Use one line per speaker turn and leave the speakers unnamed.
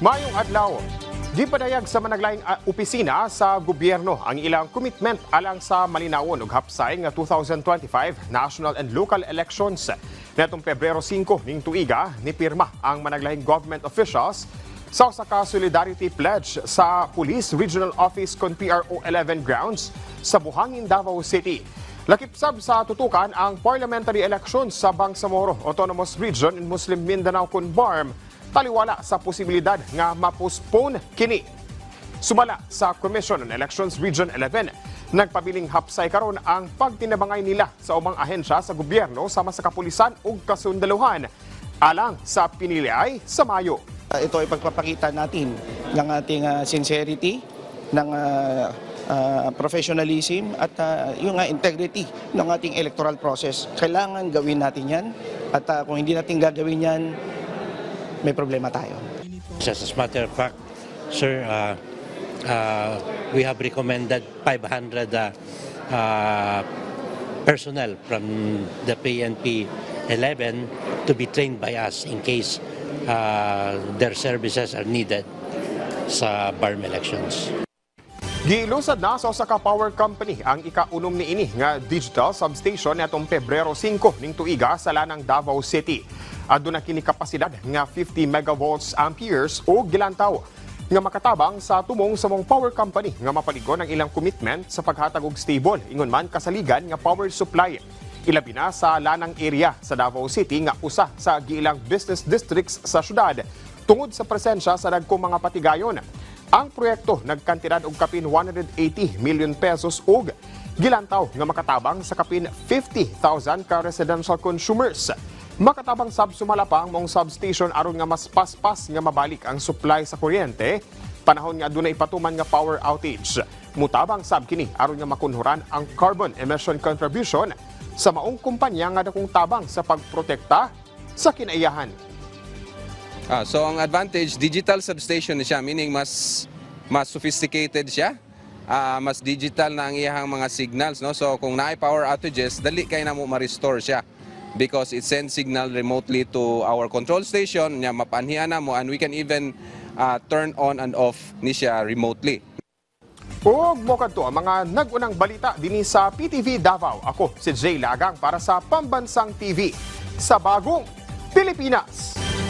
Mayong adlaw, gipadayag sa managlaing opisina sa gobyerno ang ilang commitment alang sa malinawon ug hapsay nga 2025 national and local elections. Netong Pebrero 5 ning tuiga ni pirma ang managlaing government officials sa usa ka solidarity pledge sa Police Regional Office kon PRO 11 grounds sa Buhangin, Davao City. Lakip-sab sa tutukan ang parliamentary elections sa Bangsamoro Autonomous Region in Muslim Mindanao kon BARM taliwala sa posibilidad nga ma-postpone kini. Sumala sa Commission on Elections Region 11, nagpabiling hapsay karon ang pagtinabangay nila sa umang ahensya sa gobyerno sama sa kapulisan ug kasundaluhan alang sa piniliay sa Mayo.
Ito ay pagpapakita natin ng ating sincerity, ng professionalism at yung integrity ng ating electoral process. Kailangan gawin natin yan at kung hindi natin gagawin yan, may problema tayo.
Just as a matter of fact, sir, we have recommended 500 personnel from the PNP 11 to be trained by us in case their services are needed sa BARM elections.
Giilusad na sa usa ka power company ang ika-unom niini nga digital substation natong Pebrero 5 ning tuiga sa lanang Davao City. Aduna kini kapasidad nga 50 megavolts amperes o gilantaw nga makatabang sa tumong sa mong power company nga mapaligon ang ilang commitment sa paghatag og stable ingon man kasaligan nga power supply. Ilabi na sa lanang area sa Davao City nga usa sa giilang business districts sa syudad tungod sa presensya sa dagkong mga patigayon. Ang proyekto nagkantidad og kapin 180 million pesos ug gilantaw nga makatabang sa kapin 50,000 ka residential consumers. Makatabang sab sumala pa ang mong substation aron nga mas paspas nga mabalik ang supply sa kuryente panahon nga adunay patuman nga power outage. Mutabang sab kini aron nga makunhuran ang carbon emission contribution sa maong kumpanya nga dakong tabang sa pagprotekta sa kinaiyahan.
So ang advantage, digital substation na siya, meaning mas sophisticated siya. Mas digital na ang iyang mga signals, no? So kung naay power outages, dali kay na mo ma-restore siya because it sends signal remotely to our control station, nya mapanhian na mo, and we can even turn on and off ni siya remotely.
Ug mo kadto ang mga nag-unang balita dinhi sa PTV Davao. Ako si Jay Lagang para sa Pambansang TV sa Bagong Pilipinas.